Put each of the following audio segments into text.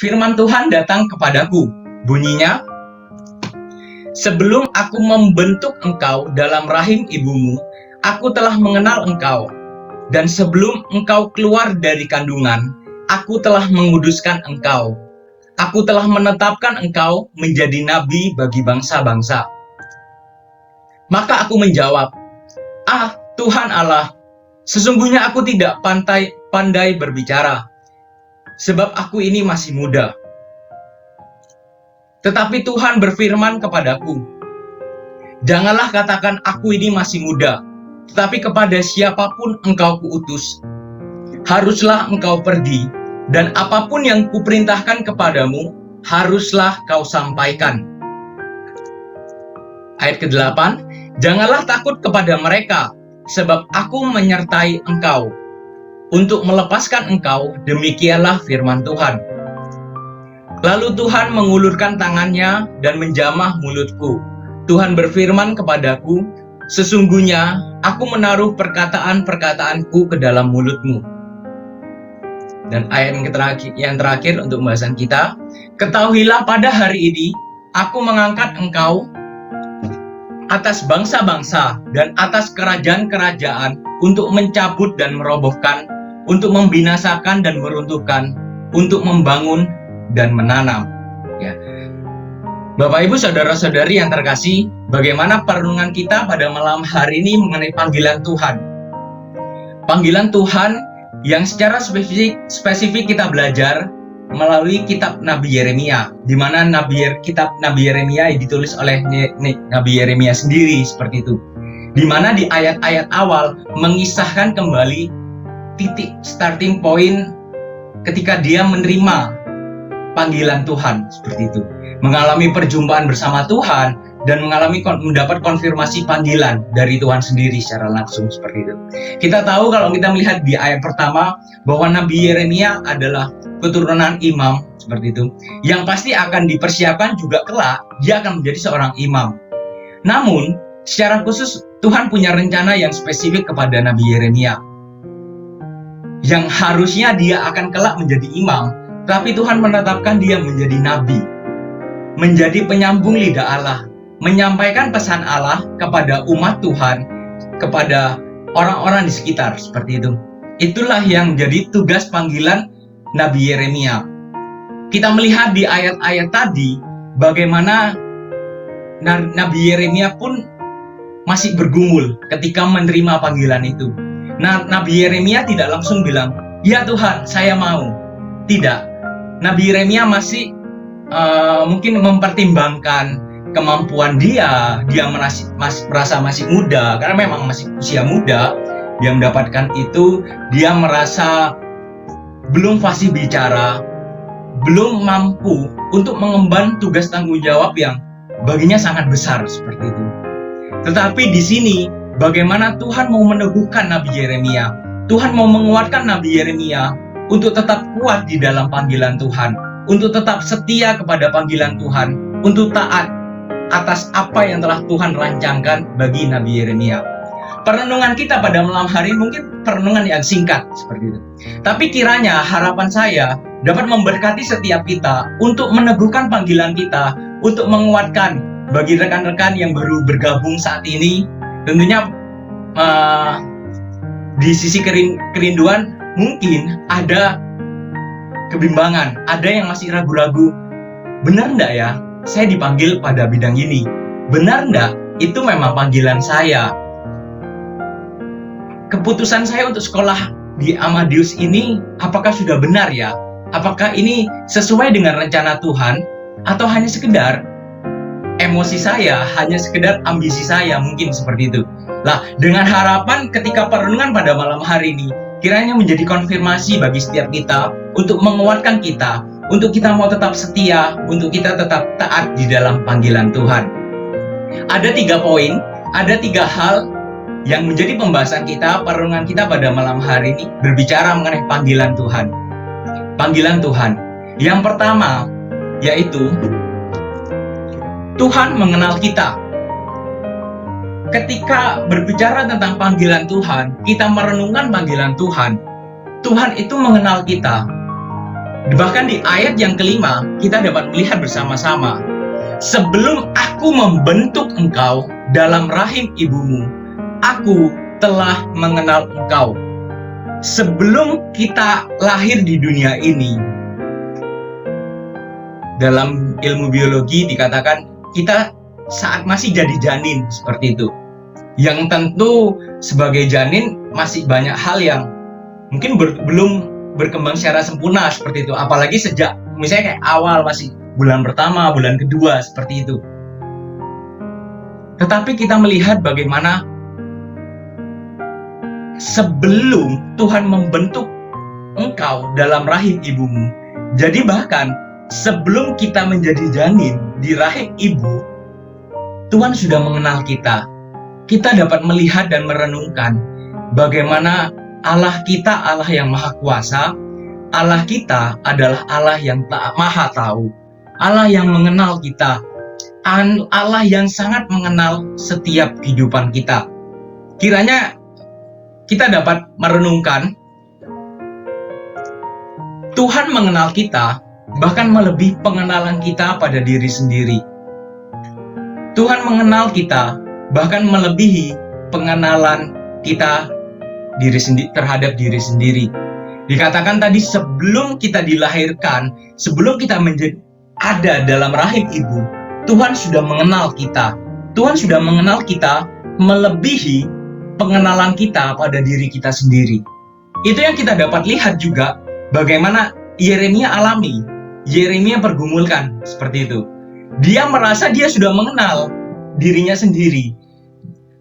Firman Tuhan datang kepadaku. Bunyinya, sebelum aku membentuk engkau dalam rahim ibumu, aku telah mengenal engkau. Dan sebelum engkau keluar dari kandungan, aku telah menguduskan engkau. Aku telah menetapkan engkau menjadi nabi bagi bangsa-bangsa. Maka aku menjawab, Tuhan Allah, sesungguhnya aku tidak pandai berbicara, sebab aku ini masih muda. Tetapi Tuhan berfirman kepadaku, janganlah katakan aku ini masih muda, tetapi kepada siapapun engkau kuutus, haruslah engkau pergi, dan apapun yang kuperintahkan kepadamu, haruslah kau sampaikan. Ayat ke-8, janganlah takut kepada mereka, sebab aku menyertai engkau. Untuk melepaskan engkau, demikianlah firman Tuhan. Lalu Tuhan mengulurkan tangannya dan menjamah mulutku. Tuhan berfirman kepadaku, sesungguhnya aku menaruh perkataan-perkataanku ke dalam mulutmu. Dan ayat yang terakhir untuk pembahasan kita, ketahuilah pada hari ini, aku mengangkat engkau atas bangsa-bangsa dan atas kerajaan-kerajaan untuk mencabut dan merobohkan, untuk membinasakan dan meruntuhkan, untuk membangun dan menanam. Ya. Bapak Ibu saudara-saudari yang terkasih, bagaimana perenungan kita pada malam hari ini mengenai panggilan Tuhan? Panggilan Tuhan yang secara spesifik kita belajar melalui kitab Nabi Yeremia, di mana kitab Nabi Yeremia ditulis oleh Nabi Yeremia sendiri seperti itu. Di mana di ayat-ayat awal mengisahkan kembali titik starting point ketika dia menerima panggilan Tuhan seperti itu, mengalami perjumpaan bersama Tuhan dan mendapat konfirmasi panggilan dari Tuhan sendiri secara langsung seperti itu. Kita tahu kalau kita melihat di ayat pertama bahwa Nabi Yeremia adalah keturunan imam seperti itu, yang pasti akan dipersiapkan juga kelak dia akan menjadi seorang imam. Namun secara khusus Tuhan punya rencana yang spesifik kepada Nabi Yeremia, yang harusnya dia akan kelak menjadi imam, tapi Tuhan menetapkan dia menjadi nabi, menjadi penyambung lidah Allah, menyampaikan pesan Allah kepada umat Tuhan, kepada orang-orang di sekitar seperti itu. Itulah yang jadi tugas panggilan Nabi Yeremia. Kita melihat di ayat-ayat tadi bagaimana Nabi Yeremia pun masih bergumul ketika menerima panggilan itu. Nah, Nabi Yeremia tidak langsung bilang, ya Tuhan, saya mau. Tidak. Nabi Yeremia masih mungkin mempertimbangkan kemampuan dia merasa masih muda, karena memang masih usia muda, dia mendapatkan itu, dia merasa belum fasih bicara, belum mampu untuk mengemban tugas tanggung jawab yang baginya sangat besar seperti itu. Tetapi di sini, bagaimana Tuhan mau meneguhkan Nabi Yeremia, Tuhan mau menguatkan Nabi Yeremia untuk tetap kuat di dalam panggilan Tuhan, untuk tetap setia kepada panggilan Tuhan, untuk taat atas apa yang telah Tuhan rancangkan bagi Nabi Yeremia. Perenungan kita pada malam hari mungkin perenungan yang singkat seperti itu. Tapi kiranya harapan saya dapat memberkati setiap kita untuk meneguhkan panggilan kita, untuk menguatkan bagi rekan-rekan yang baru bergabung saat ini. Tentunya di sisi kerinduan mungkin ada kebimbangan, ada yang masih ragu-ragu. Benar enggak ya, saya dipanggil pada bidang ini? Benar enggak, itu memang panggilan saya? Keputusan saya untuk sekolah di Amadeus ini, apakah sudah benar ya? Apakah ini sesuai dengan rencana Tuhan? Atau hanya sekedar emosi saya, hanya sekedar ambisi saya, mungkin seperti itu. Lah, dengan harapan ketika perenungan pada malam hari ini, kiranya menjadi konfirmasi bagi setiap kita, untuk menguatkan kita, untuk kita mau tetap setia, untuk kita tetap taat di dalam panggilan Tuhan. Ada 3 poin, ada 3 hal yang menjadi pembahasan kita, perenungan kita pada malam hari ini, berbicara mengenai panggilan Tuhan. Panggilan Tuhan. Yang pertama, yaitu Tuhan mengenal kita. Ketika berbicara tentang panggilan Tuhan, kita merenungkan panggilan Tuhan. Tuhan itu mengenal kita. Bahkan di ayat yang kelima, kita dapat melihat bersama-sama, sebelum aku membentuk engkau dalam rahim ibumu, aku telah mengenal engkau. Sebelum kita lahir di dunia ini, dalam ilmu biologi dikatakan kita saat masih jadi janin, seperti itu. Yang tentu sebagai janin masih banyak hal yang mungkin belum berkembang secara sempurna seperti itu. Apalagi sejak misalnya kayak awal masih bulan pertama, bulan kedua, seperti itu. Tetapi kita melihat bagaimana sebelum Tuhan membentuk engkau dalam rahim ibumu. Jadi bahkan sebelum kita menjadi janin di rahim ibu, Tuhan sudah mengenal kita. Kita dapat melihat dan merenungkan bagaimana Allah kita Allah yang maha kuasa, Allah kita adalah Allah yang maha tahu, Allah yang mengenal kita, Allah yang sangat mengenal setiap kehidupan kita. Kiranya kita dapat merenungkan Tuhan mengenal kita, bahkan melebihi pengenalan kita pada diri sendiri. Tuhan mengenal kita, bahkan melebihi pengenalan kita terhadap diri sendiri. Dikatakan tadi sebelum kita dilahirkan, sebelum kita ada dalam rahim ibu, Tuhan sudah mengenal kita. Tuhan sudah mengenal kita melebihi pengenalan kita pada diri kita sendiri. Itu yang kita dapat lihat juga bagaimana Yeremia alami. Yeremia pergumulkan seperti itu. Dia merasa dia sudah mengenal dirinya sendiri.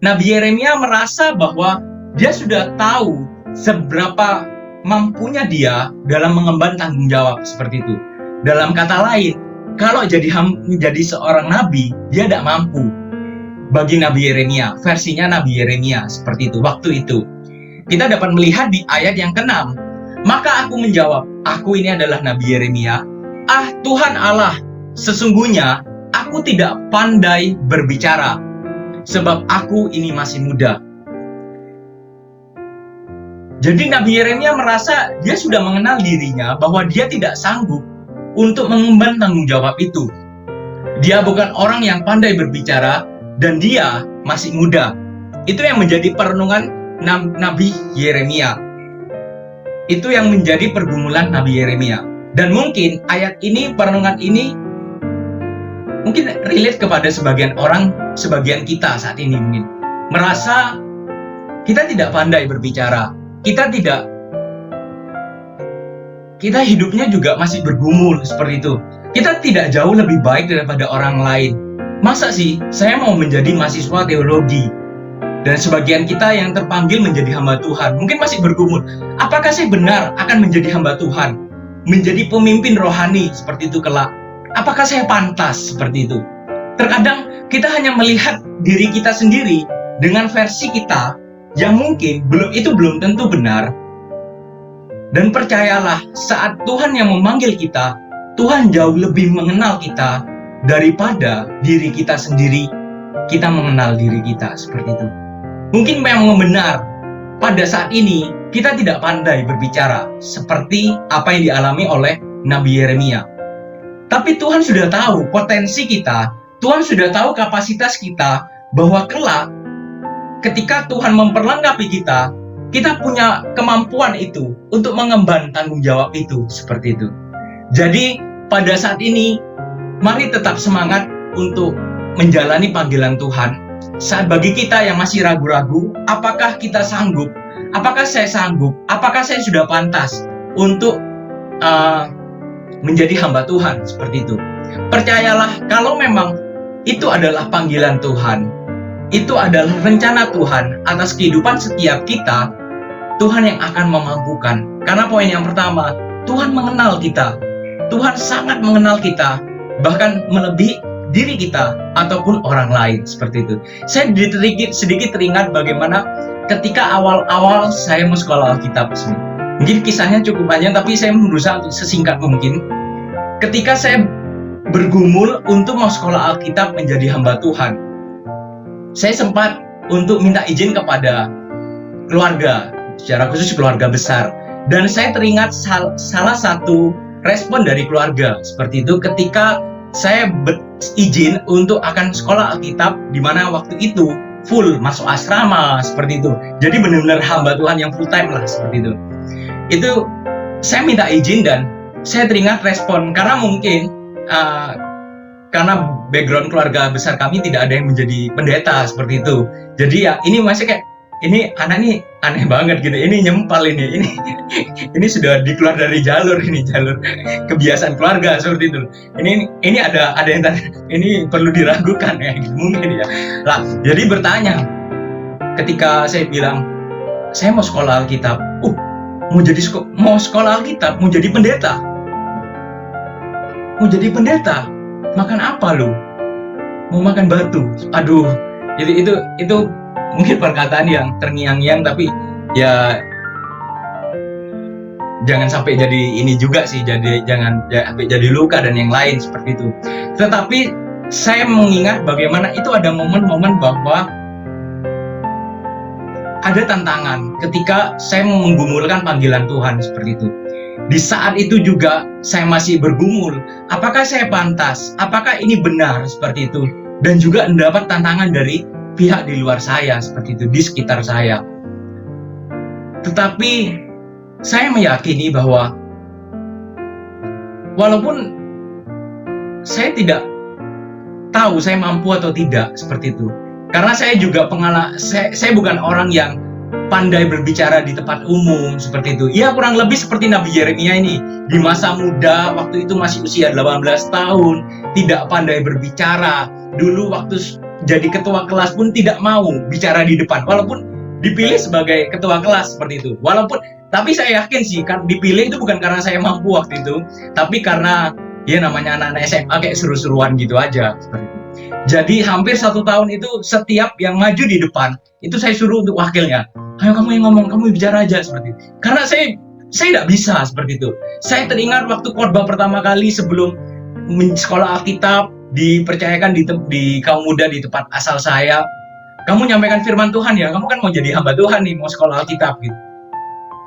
Nabi Yeremia merasa bahwa dia sudah tahu seberapa mampunya dia dalam mengemban tanggung jawab, seperti itu. Dalam kata lain, kalau menjadi seorang nabi, dia tidak mampu. Bagi Nabi Yeremia, versinya Nabi Yeremia seperti itu waktu itu. Kita dapat melihat di ayat yang ke-6. Maka aku menjawab, aku ini adalah Nabi Yeremia. Ah Tuhan Allah, sesungguhnya aku tidak pandai berbicara, sebab aku ini masih muda. Jadi Nabi Yeremia merasa dia sudah mengenal dirinya bahwa dia tidak sanggup untuk mengemban tanggung jawab itu. Dia bukan orang yang pandai berbicara dan dia masih muda. Itu yang menjadi perenungan Nabi Yeremia. Itu yang menjadi pergumulan Nabi Yeremia. Dan mungkin ayat ini, perenungan ini mungkin relate kepada sebagian orang, sebagian kita saat ini mungkin merasa kita tidak pandai berbicara. Kita hidupnya juga masih bergumul seperti itu. Kita tidak jauh lebih baik daripada orang lain. Masa sih saya mau menjadi mahasiswa teologi? Dan sebagian kita yang terpanggil menjadi hamba Tuhan mungkin masih bergumul. Apakah saya benar akan menjadi hamba Tuhan? Menjadi pemimpin rohani seperti itu kelak? Apakah saya pantas seperti itu? Terkadang kita hanya melihat diri kita sendiri dengan versi kita yang mungkin belum tentu benar. Dan percayalah, saat Tuhan yang memanggil kita, Tuhan jauh lebih mengenal kita daripada diri kita sendiri. Kita mengenal diri kita seperti itu. Mungkin memang benar, pada saat ini kita tidak pandai berbicara seperti apa yang dialami oleh Nabi Yeremia. Tapi Tuhan sudah tahu potensi kita, Tuhan sudah tahu kapasitas kita, bahwa kelak ketika Tuhan memperlengkapi kita, kita punya kemampuan itu untuk mengemban tanggung jawab itu, seperti itu. Jadi pada saat ini, mari tetap semangat untuk menjalani panggilan Tuhan. Saat bagi kita yang masih ragu-ragu, apakah kita sanggup? Apakah saya sanggup? Apakah saya sudah pantas untuk menjadi hamba Tuhan, seperti itu? Percayalah, kalau memang itu adalah panggilan Tuhan, itu adalah rencana Tuhan atas kehidupan setiap kita, Tuhan yang akan memampukan. Karena poin yang pertama, Tuhan mengenal kita. Tuhan sangat mengenal kita, bahkan melebihi diri kita ataupun orang lain, seperti itu. Saya sedikit teringat bagaimana ketika awal-awal saya mau sekolah Alkitab. Mungkin kisahnya cukup panjang, tapi saya berusaha untuk sesingkat mungkin. Ketika saya bergumul untuk mau sekolah Alkitab menjadi hamba Tuhan, saya sempat untuk minta izin kepada keluarga, secara khusus keluarga besar. Dan saya teringat salah satu respon dari keluarga seperti itu ketika saya izin untuk akan sekolah Alkitab, di mana waktu itu full masuk asrama seperti itu. Jadi benar-benar hamba Tuhan yang full time lah seperti itu. Itu saya minta izin dan saya teringat respon karena mungkin karena background keluarga besar kami tidak ada yang menjadi pendeta seperti itu. Jadi ya ini masih kayak ini anak ini aneh banget gitu. Ini nyempal ini sudah dikeluar dari jalur kebiasaan keluarga seperti itu. Ini ada yang ini perlu diragukan ya mungkin ya. Lah, jadi bertanya ketika saya bilang saya mau sekolah Alkitab. Mau sekolah Alkitab, mau jadi pendeta. Mau jadi pendeta. Makan apa lu? Mau makan batu. Aduh, itu mungkin perkataan yang terngiang-ngiang, tapi ya jangan sampai jadi ini juga sih, jangan sampai jadi luka dan yang lain seperti itu. Tetapi saya mengingat bagaimana itu ada momen-momen bahwa ada tantangan ketika saya menggumulkan panggilan Tuhan seperti itu. Di saat itu juga saya masih bergumul, apakah saya pantas, apakah ini benar seperti itu, dan juga mendapat tantangan dari pihak di luar saya seperti itu, di sekitar saya. Tetapi saya meyakini bahwa walaupun saya tidak tahu saya mampu atau tidak seperti itu, karena saya juga saya bukan orang yang pandai berbicara di tempat umum seperti itu. Ya kurang lebih seperti Nabi Yeremia ini. Di masa muda, waktu itu masih usia 18 tahun, tidak pandai berbicara. Dulu waktu jadi ketua kelas pun tidak mau bicara di depan. Walaupun dipilih sebagai ketua kelas seperti itu. Tapi saya yakin sih, kan dipilih itu bukan karena saya mampu waktu itu. Tapi karena ya namanya anak-anak SMA kayak seru-seruan gitu aja seperti itu. Jadi hampir 1 tahun itu setiap yang maju di depan itu saya suruh untuk wakilnya, ayo kamu yang ngomong, kamu bicara aja seperti itu. Karena saya tidak bisa seperti itu. Saya teringat waktu khotbah pertama kali sebelum sekolah Alkitab dipercayakan di kaum muda di tempat asal saya, kamu nyampaikan firman Tuhan ya, kamu kan mau jadi hamba Tuhan nih, mau sekolah Alkitab gitu.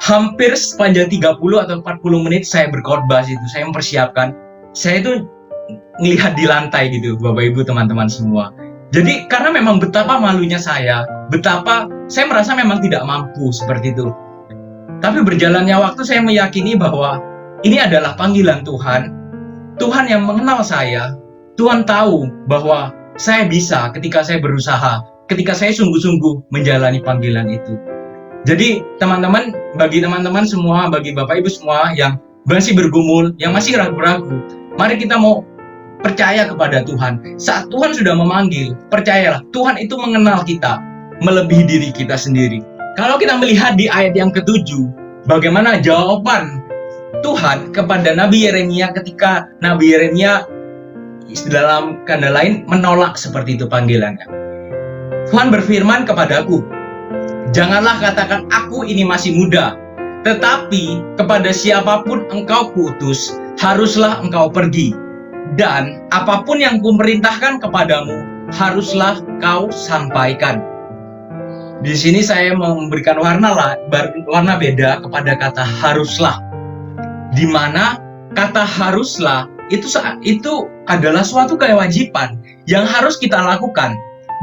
Hampir sepanjang 30 atau 40 menit saya berkhotbah situ, saya mempersiapkan. Saya itu ngelihat di lantai gitu, Bapak Ibu teman-teman semua. Jadi karena memang betapa malunya saya, betapa saya merasa memang tidak mampu seperti itu. Tapi berjalannya waktu saya meyakini bahwa ini adalah panggilan Tuhan. Tuhan yang mengenal saya, Tuhan tahu bahwa saya bisa ketika saya berusaha, ketika saya sungguh-sungguh menjalani panggilan itu. Jadi teman-teman, bagi teman-teman semua, bagi Bapak Ibu semua yang masih bergumul, yang masih ragu-ragu, mari kita mau percaya kepada Tuhan. Saat Tuhan sudah memanggil, percayalah, Tuhan itu mengenal kita, melebihi diri kita sendiri. Kalau kita melihat di ayat yang ke-7, bagaimana jawaban Tuhan kepada Nabi Yeremia ketika Nabi Yeremia dalam kanda lain menolak seperti itu panggilannya. Tuhan berfirman kepadaku, janganlah katakan aku ini masih muda, tetapi kepada siapapun engkau kuutus, haruslah engkau pergi. Dan apapun yang kuperintahkan kepadamu, haruslah kau sampaikan. Di sini saya memberikan warna beda kepada kata haruslah. Di mana kata haruslah itu adalah suatu kewajiban yang harus kita lakukan.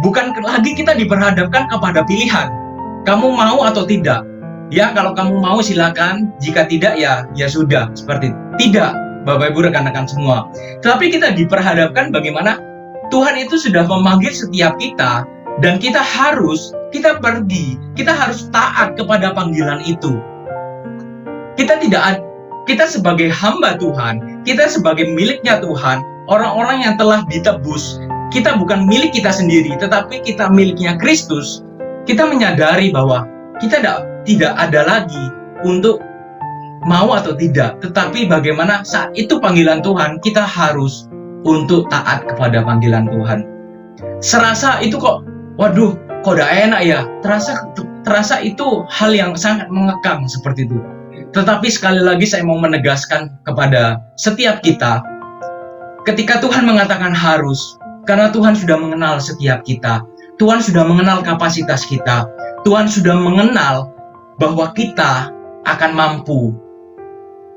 Bukan lagi kita diperhadapkan kepada pilihan. Kamu mau atau tidak? Ya, kalau kamu mau silakan, jika tidak ya sudah, seperti itu. Tidak. Bapak Ibu rekan-rekan semua. Tapi kita diperhadapkan bagaimana Tuhan itu sudah memanggil setiap kita dan kita pergi, kita harus taat kepada panggilan itu. Kita sebagai hamba Tuhan, kita sebagai miliknya Tuhan, orang-orang yang telah ditebus, kita bukan milik kita sendiri, tetapi kita miliknya Kristus. Kita menyadari bahwa kita tidak ada lagi untuk mau atau tidak, tetapi bagaimana saat itu panggilan Tuhan, kita harus untuk taat kepada panggilan Tuhan. Serasa itu kok, waduh, kok udah enak ya, terasa itu hal yang sangat mengekang seperti itu. Tetapi sekali lagi saya mau menegaskan kepada setiap kita, ketika Tuhan mengatakan harus, karena Tuhan sudah mengenal setiap kita, Tuhan sudah mengenal kapasitas kita, Tuhan sudah mengenal bahwa kita akan mampu.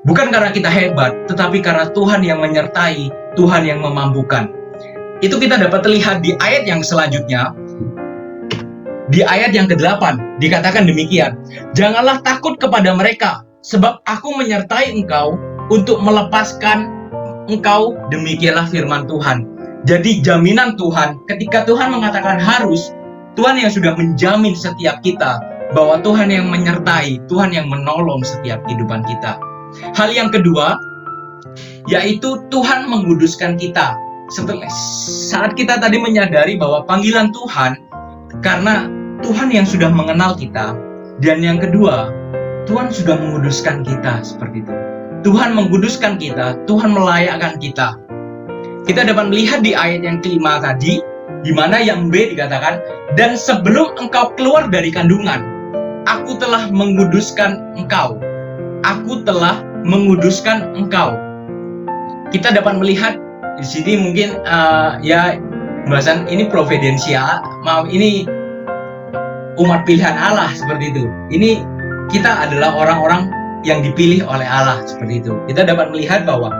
Bukan karena kita hebat, tetapi karena Tuhan yang menyertai, Tuhan yang memampukan. Itu kita dapat lihat di ayat yang selanjutnya. Di ayat yang ke-8 dikatakan demikian, "Janganlah takut kepada mereka, sebab aku menyertai engkau untuk melepaskan engkau, demikianlah firman Tuhan." Jadi jaminan Tuhan, ketika Tuhan mengatakan harus, Tuhan yang sudah menjamin setiap kita bahwa Tuhan yang menyertai, Tuhan yang menolong setiap kehidupan kita. Hal yang kedua, yaitu Tuhan menguduskan kita. Saat kita tadi menyadari bahwa panggilan Tuhan, karena Tuhan yang sudah mengenal kita. Dan yang kedua, Tuhan sudah menguduskan kita seperti itu. Tuhan menguduskan kita, Tuhan melayakkan kita. Kita dapat melihat di ayat yang kelima tadi, di mana yang B dikatakan, "Dan sebelum engkau keluar dari kandungan, aku telah menguduskan engkau." Aku telah menguduskan engkau. Kita dapat melihat di sini mungkin ya bahasan ini providensial, ini umat pilihan Allah seperti itu. Ini kita adalah orang-orang yang dipilih oleh Allah seperti itu. Kita dapat melihat bahwa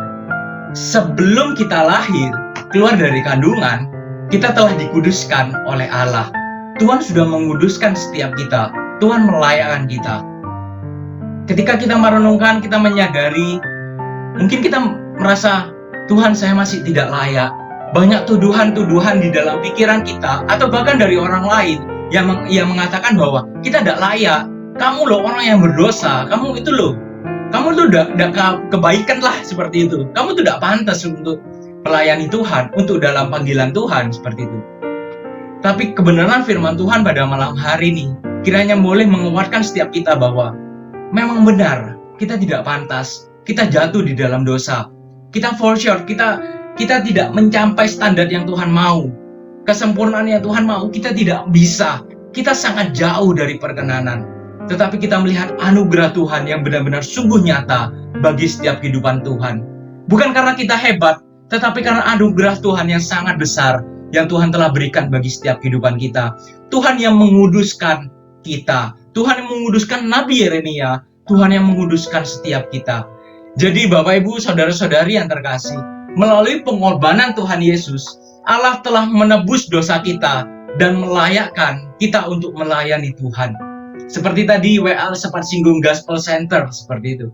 sebelum kita lahir, keluar dari kandungan, kita telah dikuduskan oleh Allah. Tuhan sudah menguduskan setiap kita. Tuhan melayakkan kita. Ketika kita merenungkan, kita menyadari, mungkin kita merasa, Tuhan saya masih tidak layak. Banyak tuduhan-tuduhan di dalam pikiran kita, atau bahkan dari orang lain, yang mengatakan bahwa kita tidak layak. Kamu loh orang yang berdosa, kamu itu tidak kebaikan lah seperti itu. Kamu tidak pantas untuk melayani Tuhan, untuk dalam panggilan Tuhan seperti itu. Tapi kebenaran firman Tuhan pada malam hari ini, kiranya boleh menguatkan setiap kita bahwa memang benar, kita tidak pantas, kita jatuh di dalam dosa, kita fall short, kita tidak mencapai standar yang Tuhan mau, kesempurnaan yang Tuhan mau, kita tidak bisa, kita sangat jauh dari perkenanan. Tetapi kita melihat anugerah Tuhan yang benar-benar sungguh nyata bagi setiap kehidupan Tuhan. Bukan karena kita hebat, tetapi karena anugerah Tuhan yang sangat besar yang Tuhan telah berikan bagi setiap kehidupan kita. Tuhan yang menguduskan kita, Tuhan yang menguduskan Nabi Yeremia, Tuhan yang menguduskan setiap kita. Jadi Bapak Ibu, saudara-saudari yang terkasih, melalui pengorbanan Tuhan Yesus, Allah telah menebus dosa kita dan melayakkan kita untuk melayani Tuhan. Seperti tadi WL sempat singgung Gospel Center seperti itu.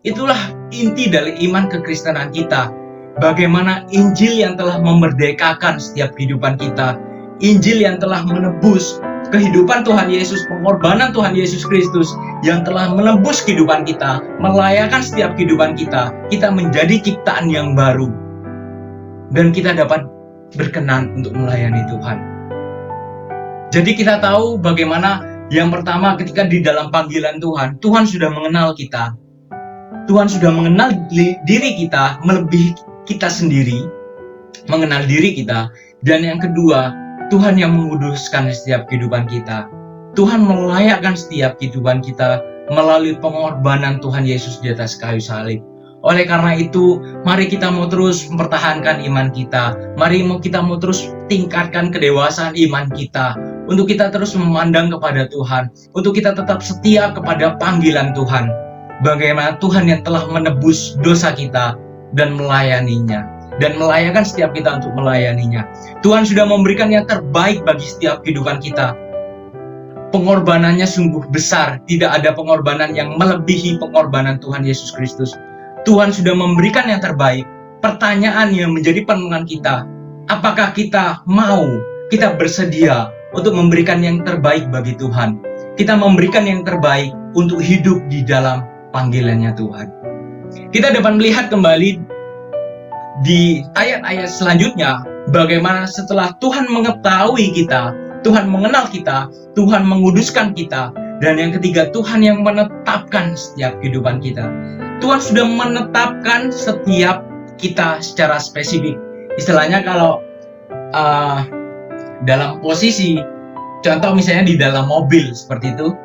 Itulah inti dari iman kekristenan kita. Bagaimana Injil yang telah memerdekakan setiap kehidupan kita, Injil yang telah menebus kehidupan Tuhan Yesus, pengorbanan Tuhan Yesus Kristus yang telah menembus kehidupan kita, melayakkan setiap kehidupan kita menjadi ciptaan yang baru. Dan kita dapat berkenan untuk melayani Tuhan. Jadi kita tahu bagaimana yang pertama ketika di dalam panggilan Tuhan, Tuhan sudah mengenal kita. Tuhan sudah mengenal diri kita, melebihi kita sendiri, mengenal diri kita. Dan yang kedua, Tuhan yang menguduskan setiap kehidupan kita. Tuhan melayakkan setiap kehidupan kita melalui pengorbanan Tuhan Yesus di atas kayu salib. Oleh karena itu, mari kita mau terus mempertahankan iman kita. Mari kita mau terus tingkatkan kedewasaan iman kita. Untuk kita terus memandang kepada Tuhan. Untuk kita tetap setia kepada panggilan Tuhan. Bagaimana Tuhan yang telah menebus dosa kita dan melayaninya. Dan melayakkan setiap kita untuk melayaninya. Tuhan sudah memberikan yang terbaik bagi setiap kehidupan kita. Pengorbanannya sungguh besar. Tidak ada pengorbanan yang melebihi pengorbanan Tuhan Yesus Kristus. Tuhan sudah memberikan yang terbaik. Pertanyaan yang menjadi perenungan kita, apakah kita mau, kita bersedia untuk memberikan yang terbaik bagi Tuhan? Kita memberikan yang terbaik untuk hidup di dalam panggilannya Tuhan. Kita dapat melihat kembali di ayat-ayat selanjutnya, bagaimana setelah Tuhan mengetahui kita, Tuhan mengenal kita, Tuhan menguduskan kita, dan yang ketiga, Tuhan yang menetapkan setiap kehidupan kita. Tuhan sudah menetapkan setiap kita secara spesifik. Istilahnya kalau dalam posisi, contoh misalnya di dalam mobil seperti itu,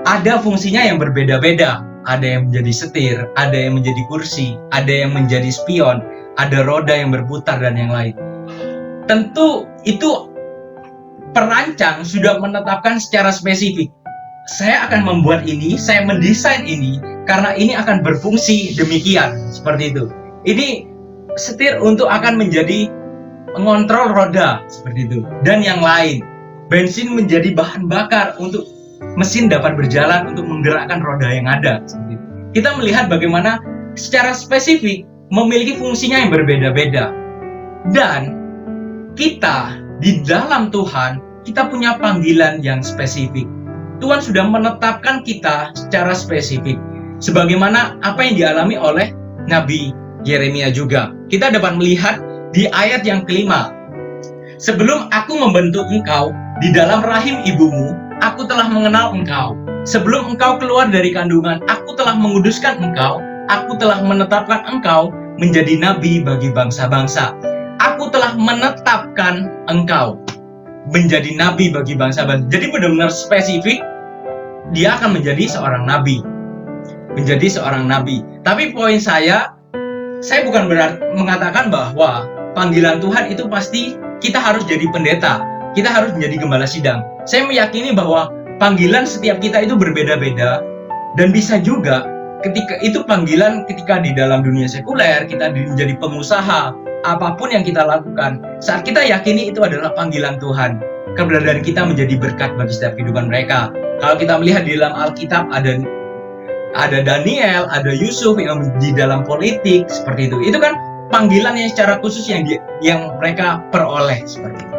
ada fungsinya yang berbeda-beda. Ada yang menjadi setir, ada yang menjadi kursi, ada yang menjadi spion, ada roda yang berputar dan yang lain. Tentu itu perancang sudah menetapkan secara spesifik. Saya akan membuat ini, saya mendesain ini karena ini akan berfungsi demikian, seperti itu. Ini setir untuk akan menjadi mengontrol roda, seperti itu. Dan yang lain, bensin menjadi bahan bakar untuk mesin dapat berjalan untuk menggerakkan roda yang ada, seperti itu. Kita melihat bagaimana secara spesifik memiliki fungsinya yang berbeda-beda. Dan kita di dalam Tuhan, kita punya panggilan yang spesifik. Tuhan sudah menetapkan kita secara spesifik, sebagaimana apa yang dialami oleh Nabi Yeremia juga. Kita dapat melihat di ayat yang kelima, sebelum aku membentuk engkau di dalam rahim ibumu, aku telah mengenal engkau. Sebelum engkau keluar dari kandungan, aku telah menguduskan engkau. Aku telah menetapkan engkau menjadi nabi bagi bangsa-bangsa. Aku telah menetapkan engkau menjadi nabi bagi bangsa-bangsa. Jadi benar-benar spesifik, dia akan menjadi seorang nabi. Menjadi seorang nabi. Tapi poin saya bukan berarti mengatakan bahwa panggilan Tuhan itu pasti kita harus jadi pendeta, kita harus menjadi gembala sidang. Saya meyakini bahwa panggilan setiap kita itu berbeda-beda, dan bisa juga ketika itu panggilan ketika di dalam dunia sekuler, kita menjadi pengusaha, apapun yang kita lakukan, saat kita yakini itu adalah panggilan Tuhan, keberadaan kita menjadi berkat bagi setiap kehidupan mereka. Kalau kita melihat di dalam Alkitab, ada Daniel, ada Yusuf yang di dalam politik, seperti itu. Itu kan panggilan yang secara khusus yang mereka peroleh, seperti itu.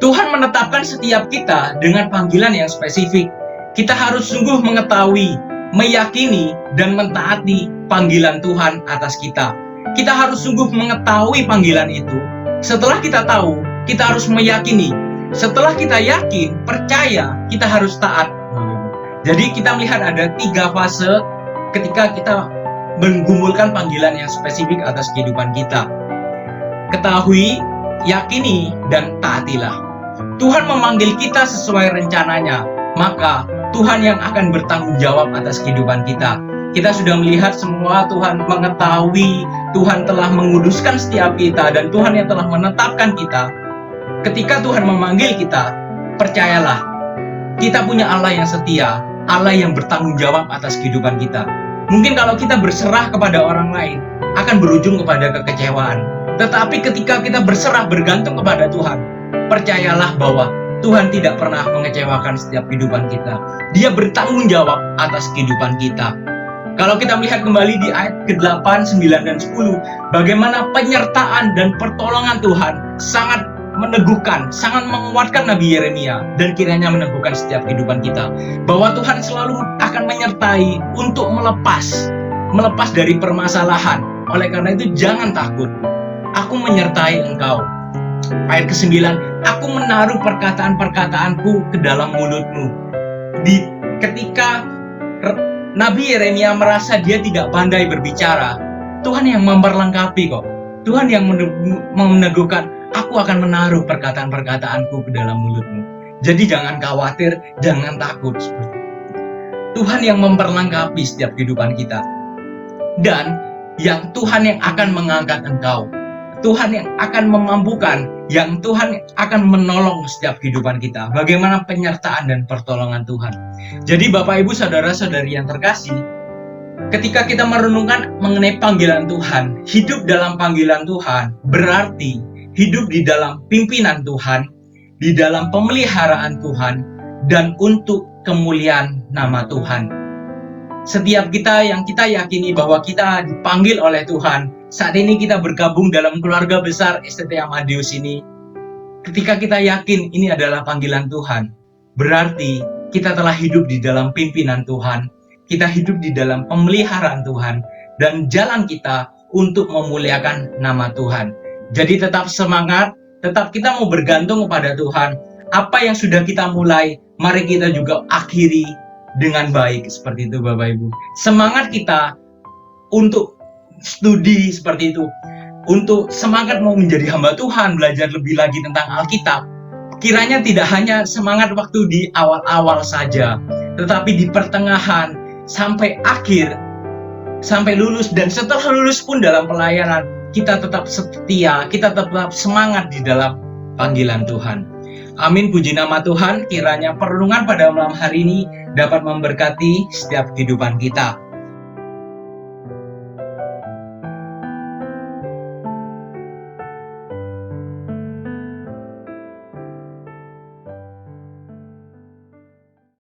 Tuhan menetapkan setiap kita dengan panggilan yang spesifik. Kita harus sungguh mengetahui, meyakini, dan mentaati panggilan Tuhan atas kita. Kita harus sungguh mengetahui panggilan itu. Setelah kita tahu, kita harus meyakini. Setelah kita yakin, percaya, kita harus taat. Jadi kita melihat ada 3 fase ketika kita menggumulkan panggilan yang spesifik atas kehidupan kita. Ketahui, yakini, dan taatilah. Tuhan memanggil kita sesuai rencananya, maka Tuhan yang akan bertanggung jawab atas kehidupan kita. Kita sudah melihat semua, Tuhan mengetahui, Tuhan telah menguduskan setiap kita, dan Tuhan yang telah menetapkan kita. Ketika Tuhan memanggil kita, percayalah, kita punya Allah yang setia, Allah yang bertanggung jawab atas kehidupan kita. Mungkin kalau kita berserah kepada orang lain, akan berujung kepada kekecewaan. Tetapi ketika kita berserah bergantung kepada Tuhan, percayalah bahwa Tuhan tidak pernah mengecewakan setiap kehidupan kita. Dia bertanggung jawab atas kehidupan kita. Kalau kita melihat kembali di ayat ke-8, 9, dan 10, bagaimana penyertaan dan pertolongan Tuhan sangat meneguhkan, sangat menguatkan Nabi Yeremia, dan kiranya meneguhkan setiap kehidupan kita, bahwa Tuhan selalu akan menyertai untuk melepas dari permasalahan. Oleh karena itu jangan takut, aku menyertai engkau. Ayat ke-9, aku menaruh perkataan-perkataanku ke dalam mulutmu. Ketika Nabi Yeremia merasa dia tidak pandai berbicara, Tuhan yang memperlengkapi kok. Tuhan yang meneguhkan, aku akan menaruh perkataan-perkataanku ke dalam mulutmu. Jadi jangan khawatir, jangan takut. Tuhan yang memperlengkapi setiap kehidupan kita. Dan Tuhan yang akan mengangkat engkau. Tuhan yang akan memampukan, yang Tuhan akan menolong setiap kehidupan kita. Bagaimana penyertaan dan pertolongan Tuhan. Jadi Bapak Ibu Saudara-saudari yang terkasih, ketika kita merenungkan mengenai panggilan Tuhan, hidup dalam panggilan Tuhan berarti hidup di dalam pimpinan Tuhan, di dalam pemeliharaan Tuhan, dan untuk kemuliaan nama Tuhan. Setiap kita yang kita yakini bahwa kita dipanggil oleh Tuhan, saat ini kita bergabung dalam keluarga besar STT Amadeus ini. Ketika kita yakin ini adalah panggilan Tuhan, berarti kita telah hidup di dalam pimpinan Tuhan, kita hidup di dalam pemeliharaan Tuhan, dan jalan kita untuk memuliakan nama Tuhan. Jadi tetap semangat, tetap kita mau bergantung kepada Tuhan. Apa yang sudah kita mulai, mari kita juga akhiri dengan baik, seperti itu Bapak Ibu. Semangat kita untuk studi seperti itu, untuk semangat mau menjadi hamba Tuhan, belajar lebih lagi tentang Alkitab. Kiranya tidak hanya semangat waktu di awal-awal saja, tetapi di pertengahan sampai akhir, sampai lulus, dan setelah lulus pun dalam pelayanan, kita tetap setia, kita tetap semangat di dalam panggilan Tuhan. Amin, puji nama Tuhan. Kiranya perenungan pada malam hari ini dapat memberkati setiap kehidupan kita.